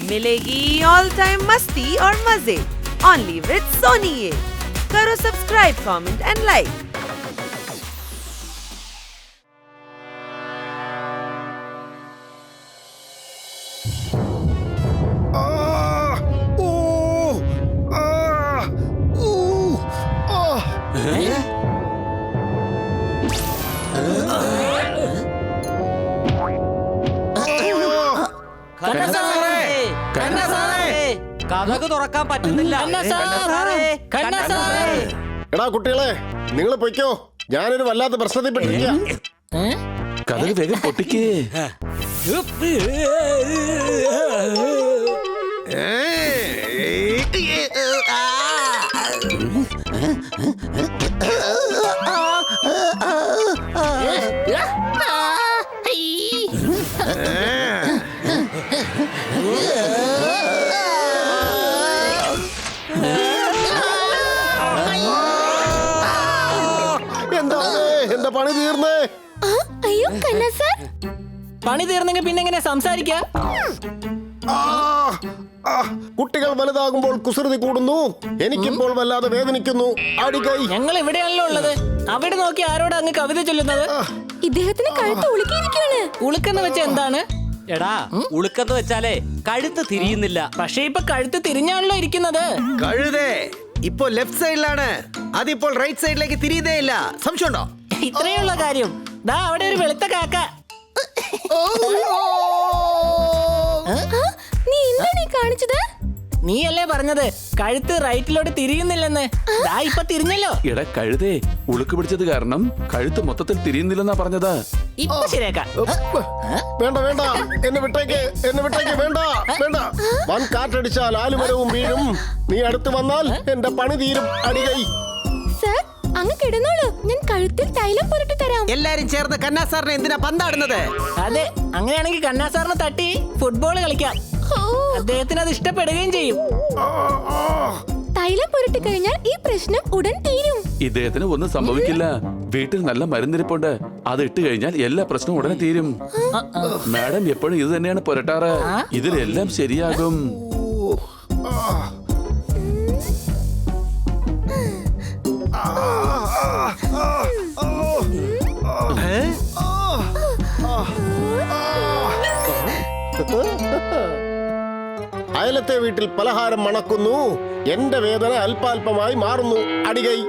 मिलेगी all time मस्ती और मजे ओनली विद सोनी ये। करो subscribe, comment and like. Kathak തുറക്കാൻ പറ്റുന്നില്ല. എടാ കുട്ടികളെ, നിങ്ങൾ പൊയ്ക്കോ, ഞാനൊരു വല്ലാത്ത പ്രശ്നത്തിൽ പെട്ടിരിക്കുക. കഥക് വേഗം പൊട്ടിക്കേ. എന്റെ പണി തീർന്നേ. അയ്യോ കണ്ണ സാർ, പണി തീർന്നെങ്കിൽ പിന്നെ എങ്ങനെ സംസാരിക്കാ? കുട്ടികൾ വലുതാകുമ്പോൾ കുസൃതി കൂടുന്നു. എനിക്കിപ്പോൾ വല്ലാതെ വേദനിക്കുന്നു. അടികൈ. ഞങ്ങൾ ഇവിടെയാണല്ലോ ഉള്ളത്. അവിടെ നോക്കി ആരോട് അങ്ങ് കവിത ചൊല്ലുന്നത്? ഇദ്ദേഹത്തിന് കഴുത്ത് ഉളുക്കിയിരിക്കുകയാണ്. ഉളുക്കെന്ന് വെച്ച എന്താണ്? എടാ, ഉളുക്കെന്ന് വെച്ചാലേ കഴുത്ത് തിരിയുന്നില്ല. പക്ഷെ ഇപ്പൊ കഴുത്ത് തിരിഞ്ഞാണല്ലോ ഇരിക്കുന്നത്. കഴുതേ ഇപ്പൊ ലെഫ്റ്റ് സൈഡിലാണ്, അതിപ്പോൾ റൈറ്റ് സൈഡിലേക്ക് തിരിയുന്നേ ഇല്ല. സംശയമുണ്ടോ? ഇത്രയുള്ള കാര്യം. ദാ അവിടെ ഒരു വെളുത്ത കാക്ക. നീ എന്താണ് ഈ കാണിച്ചത്? നീയല്ലേ പറഞ്ഞത് കഴുത്ത് റൈറ്റിലോട്ട് തിരിയുന്നില്ലെന്ന്? ദാ ഇപ്പൊ തിരിഞ്ഞല്ലോ. എടാ കഴുതേ, ഉളുക്ക് പിടിച്ചത് കാരണം കഴുത്ത് മൊത്തത്തിൽ തിരിയുന്നില്ലെന്നാ പറഞ്ഞതാ. ഇപ്പൊ ശരിയാക്കാം. വേണ്ട വേണ്ട, എന്നെ വിട്ടേക്ക്, എന്നെ വിട്ടേക്ക്. വേണ്ട വേണ്ട, വൻ കാറ്റടിച്ചാൽ ആലുമരവും വീഴും. നീ അടുത്ത് വന്നാൽ എന്റെ പണി തീരും. അടികൈ. സാർ അങ്ങ് കിടന്നോളൂ, ഞാൻ കഴുത്തിൽ തൈലം പുരട്ടി തരാം. എല്ലാരും ചേർന്ന് കന്നാ സാറിനെ എന്തിനാ പന്താടുന്നത്? അതെ, അങ്ങനെയാണെങ്കിൽ കണ്ണാ സാറിന് തട്ടി ഫുട്ബോൾ കളിക്കാം. അദ്ദേഹത്തിന് അത് ഇഷ്ടപ്പെടുകയും ചെയ്യും. തൈലം പുരട്ടി കഴിഞ്ഞാൽ ഈ പ്രശ്നം ഉടൻ തീരും. ഇദ്ദേഹത്തിന് ഒന്നും സംഭവിക്കില്ല. വീട്ടിൽ നല്ല മരുന്നിരിപ്പുണ്ട്, അത് ഇട്ട് കഴിഞ്ഞാൽ എല്ലാ പ്രശ്നവും ഉടനെ തീരും. മാഡം എപ്പോഴും ഇത് തന്നെയാണ് പുരട്ടാറ്. ഇതിലെല്ലാം ശരിയാകും. അയലത്തെ വീട്ടിൽ പലഹാരം മണക്കുന്നു. എന്റെ വേദന അല്പാൽപമായി മാറുന്നു. അടികൈ.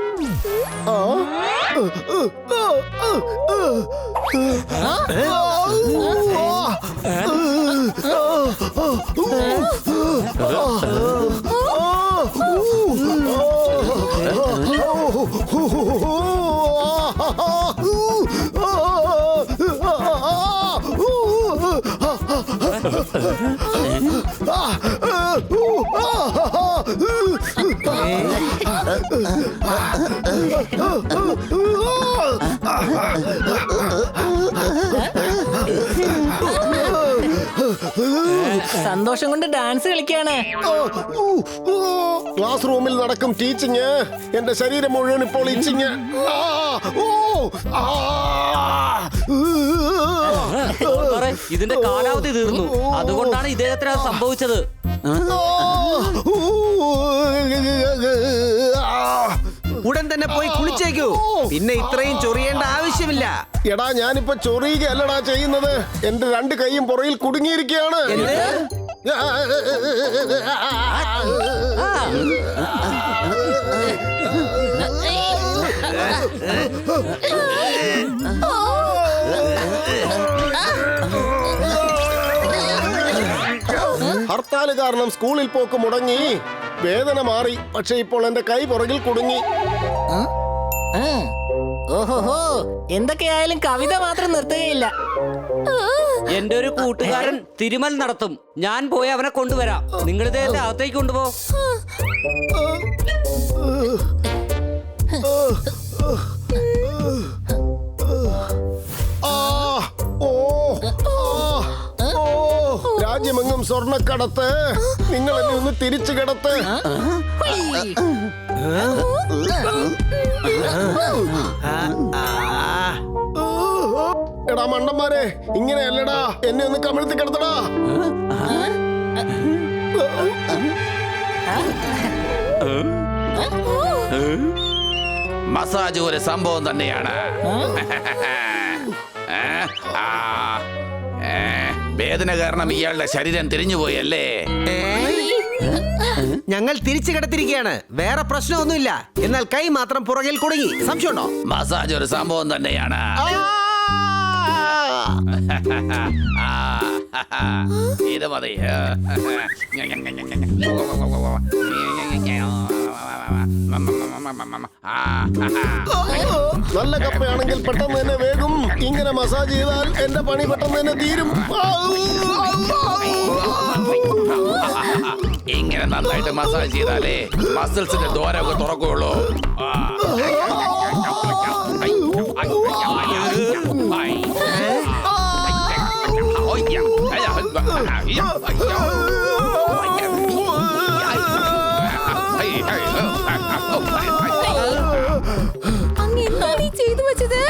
സന്തോഷം കൊണ്ട് ഡാൻസ് കളിക്കാണ്. ക്ലാസ് റൂമിൽ നടക്കും ടീച്ചിങ്. എന്റെ ശരീരം മുഴുവൻ ഇപ്പോൾ ഇച്ചിങ്. ഇതിന്റെ കാലാവധി തീർന്നു, അതുകൊണ്ടാണ് ഇദ്ദേഹത്തിന് അത് സംഭവിച്ചത്. ഉടൻ തന്നെ പോയി കുളിച്ചേക്കൂ, പിന്നെ ഇത്രയും ചൊറിയേണ്ട ആവശ്യമില്ല. എടാ, ഞാനിപ്പോ ചൊറിയുകയല്ലടാ ചെയ്യുന്നത്. എന്റെ രണ്ട് കൈയും പുറയിൽ കുടുങ്ങിയിരിക്കുകയാണ്. ഹർത്താല് കാരണം സ്കൂളിൽ പോക്ക് മുടങ്ങി. വേദന മാറി, പക്ഷെ ഇപ്പോൾ എന്റെ കൈ പുറകിൽ കുടുങ്ങി. ഓഹോഹോ, എന്തൊക്കെയായാലും കവിത മാത്രം നിർത്തുകയില്ല. എന്റെ ഒരു കൂട്ടുകാരൻ തിരുമൽ നടത്തും. ഞാൻ പോയി അവനെ കൊണ്ടുവരാം. നിങ്ങൾ ഇദ്ദേഹത്തെ അകത്തേക്ക് കൊണ്ടുപോ. രാജ്യമെങ്ങും സ്വർണ്ണക്കടത്ത്. നിങ്ങൾ എന്നെ ഒന്ന് തിരിച്ചു കിടത്ത്. എടാ മണ്ടന്മാരെ, ഇങ്ങനെയല്ലടാ, എന്നെ ഒന്ന് കമിഴ്ത്തി കിടത്തടാ. മസാജ് ഒരു സംഭവം തന്നെയാണ്. വേദന കാരണം ഇയാളുടെ ശരീരം തിരിഞ്ഞുപോയി അല്ലേ? ഞങ്ങൾ തിരിച്ചു കിടത്തിരിക്കുകയാണ്. വേറെ പ്രശ്നമൊന്നുമില്ല. എന്നാൽ കൈ മാത്രം പുറകിൽ കുടുങ്ങി. സംശയമുണ്ടോ? മസാജ് ഒരു സംഭവം തന്നെയാണ്. ഇത് മതി. നല്ല കപ്പയാണെങ്കിൽ പെട്ടെന്ന് തന്നെ വേഗം. ഇങ്ങനെ മസാജ് ചെയ്താൽ എന്റെ പണി പെട്ടെന്ന് തന്നെ തീരും. ഇങ്ങനെ നന്നായിട്ട് മസാജ് ചെയ്താലേ മസിൽസിന്റെ ദ്വാരമൊക്കെ തുറക്കുകയുള്ളൂ. അങ്ങ് എന്താണ് ഈ ചെയ്തു വെച്ചത്?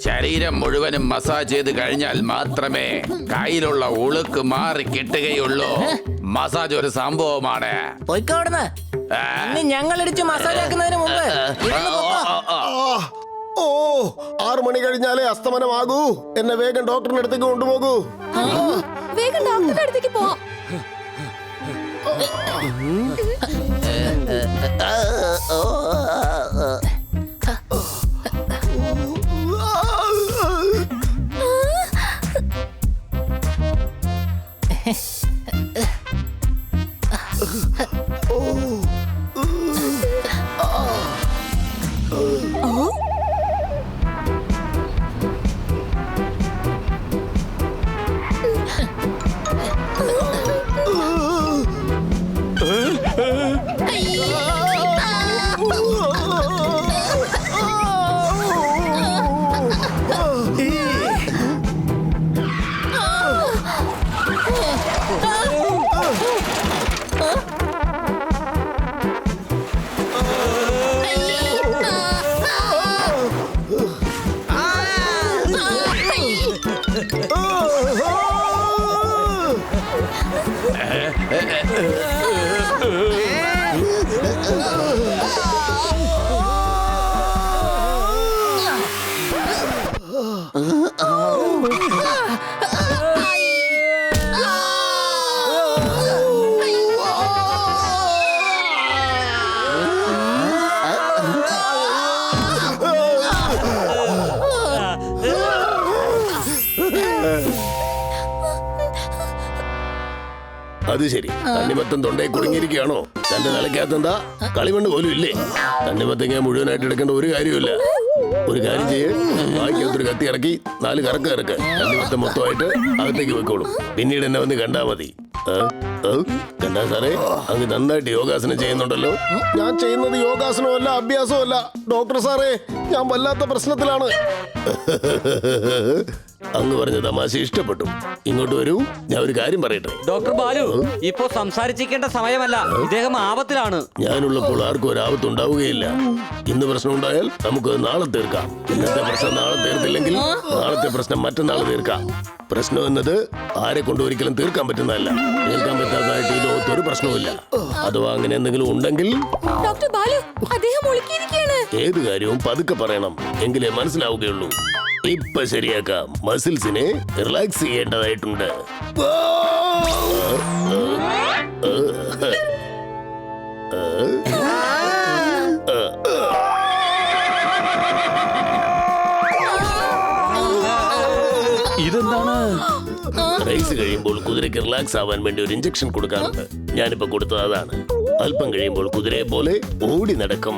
ശരീരം മുഴുവനും മസാജ് ചെയ്ത് കഴിഞ്ഞാൽ മാത്രമേ കയ്യിലുള്ള ഉളുക്ക് മാറി കിട്ടുകയുള്ളൂ. മസാജ് ഒരു സംഭവമാണ്. പോയിക്കോടുന്ന്. ഞങ്ങൾ ഇടിച്ച് മസാജ് ആക്കുന്നതിന് മുമ്പ് ഇവിടുന്ന് പൊക്കോ. 6 മണി കഴിഞ്ഞാലേ അസ്തമനമാകൂ. എന്നെ വേഗം ഡോക്ടറിന്റെ അടുത്തേക്ക് കൊണ്ടുപോകൂ. വേഗം ഡോക്ടറുടെ അടുത്തേക്ക് പോവാം. അത് ശരി. തണ്ണിമത്തം തൊണ്ടയിൽ കുടുങ്ങിയിരിക്കുകയാണോ? തന്റെ നിലയ്ക്കകത്തെന്താ കളിമണ്ണ് പോലും ഇല്ലേ? തണ്ണിമത്തങ്ങ മുഴുവനായിട്ട് എടുക്കേണ്ട ഒരു കാര്യമില്ല. ഒരു കാര്യം ചെയ്യേ, വായിക്കകത്തൊരു കത്തി ഇറക്കി 4 കറക്ക് ഇറക്ക്. തണ്ണിമത്തം മൊത്തമായിട്ട് അകത്തേക്ക് വെക്കോളും. പിന്നീട് എന്നെ വന്ന് കണ്ടാ മതി. കണ്ടാ സാറേ, അങ്ങ് നന്നായിട്ട് യോഗാസനം ചെയ്യുന്നുണ്ടല്ലോ. ഞാൻ ചെയ്യുന്നത് യോഗാസനമല്ല, അഭ്യാസമല്ല. ഡോക്ടർ സാറേ, ഞാൻ വല്ലാത്ത പ്രശ്നത്തിലാണ്. അങ്ങ് പറഞ്ഞ തമാശ ഇഷ്ടപ്പെട്ടു. ഇങ്ങോട്ട് വരൂ, ഞാൻ ഒരു കാര്യം പറയട്ടെ. ഡോക്ടർ ബാലു, ഇപ്പോ സംസാരിച്ചിരിക്കേണ്ട സമയമല്ല. ഇദ്ദേഹം ആപത്തിലാണ്. ഞാനുള്ളപ്പോൾ ആർക്കും ഒരു ആപത്ത് ഉണ്ടാവുകയില്ല. ഇന്ന് പ്രശ്നം ഉണ്ടായാൽ നമുക്ക് നാളെ തീർക്കാം. ഇന്നത്തെ പ്രശ്നം നാളെ തീർത്തില്ലെങ്കിൽ നാളത്തെ പ്രശ്നം മറ്റന്നാൾ തീർക്കാം. പ്രശ്നം എന്നത് ആരെ കൊണ്ട് ഒരിക്കലും തീർക്കാൻ പറ്റുന്നതല്ല. തീർക്കാൻ പറ്റാത്തതായിട്ട് ഈ ലോകത്ത് ഒരു പ്രശ്നവുമില്ല. അഥവാ അങ്ങനെ എന്തെങ്കിലും ഉണ്ടെങ്കിൽ ഡോക്ടർ ബാലു, അദ്ദേഹം ഒളിക്കിയിരിക്കുകയാണ്. ഏത് കാര്യവും പതുക്കെ പറയണം, എങ്കിലേ മനസ്സിലാവുകയുള്ളൂ. ഇപ്പൊ ശരിയാക്കാം. മസിൽസിനെ റിലാക്സ് ചെയ്യേണ്ടതായിട്ടുണ്ട്. ഇതെന്താണ്? റേസ് കഴിയുമ്പോൾ കുതിരയ്ക്ക് റിലാക്സ് ആവാൻ വേണ്ടി ഒരു ഇഞ്ചക്ഷൻ കൊടുക്കാറുണ്ട്. ഞാനിപ്പോ കൊടുത്തത് അതാണ്. അല്പം കഴിയുമ്പോൾ കുതിരയെ പോലെ ഓടി നടക്കും.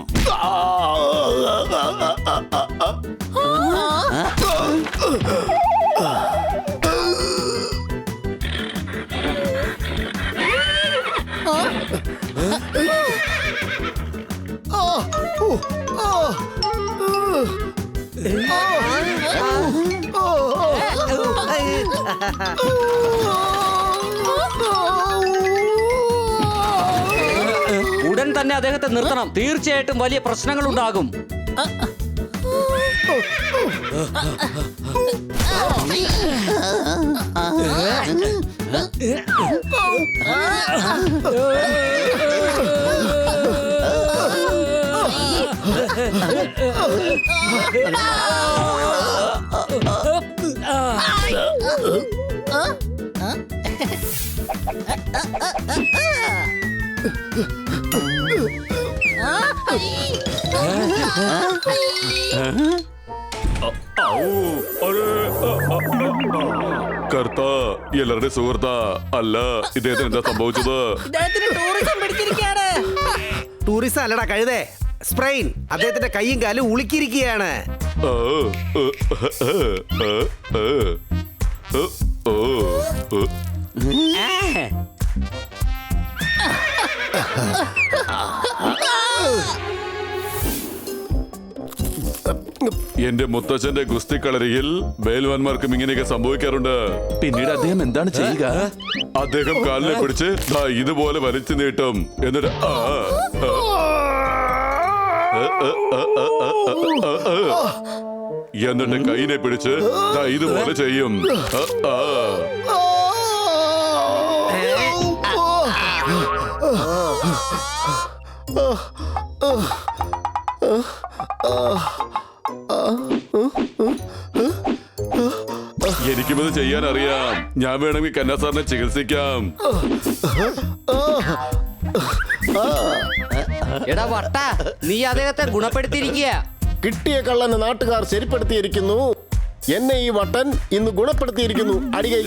ഉടൻ തന്നെ അദ്ദേഹത്തെ നിർത്തണം. തീർച്ചയായിട്ടും വലിയ പ്രശ്നങ്ങൾ ഉണ്ടാകും. കർത്ത എല്ലാവരുടെ സുഹൃത്ത അല്ല ഇദ്ദേഹത്തിന് എന്താ സംഭവിച്ചത്? ഇദ്ദേഹത്തിന് ടൂറിസം പിടിച്ചിരിക്കുകയാണ്. ടൂറിസം അല്ലടാ കഴുതേ, സ്പ്രെയിൻ. അദ്ദേഹത്തിന്റെ കൈയും കാലും ഉളുക്കിയിരിക്കുകയാണ്. ആ, ആ, ആ, ആ, ആ, ആ. എന്റെ മുത്തച്ഛന്റെ ഗുസ്തിക്കളരിയിൽ ബേൽവാന്മാർക്കും ഇങ്ങനെയൊക്കെ സംഭവിക്കാറുണ്ട്. പിന്നീട് അദ്ദേഹം എന്താണ് ചെയ്യുക? അദ്ദേഹം കാലിനെ പിടിച്ച് ദാ ഇതുപോലെ വലിച്ചു നീട്ടും. എന്നിട്ട് എന്നിട്ട് കൈനെ പിടിച്ച് ദാ ഇതുപോലെ ചെയ്യും. എനിക്കും ഇത് ചെയ്യാൻ അറിയാം. ഞാൻ വേണമെങ്കിൽ കന്നാ സാറിനെ ചികിത്സിക്കാം. എടാ വട്ട, നീ അദ്ദേഹത്തെ ഗുണപ്പെടുത്തിയിരിക്കുക. കിട്ടിയ കള്ളനെ നാട്ടുകാർ ശരിപ്പെടുത്തിയിരിക്കുന്നു. എന്നെ ഈ വട്ടൻ ഇന്ന് ഗുണപ്പെടുത്തിയിരിക്കുന്നു. അടികൈ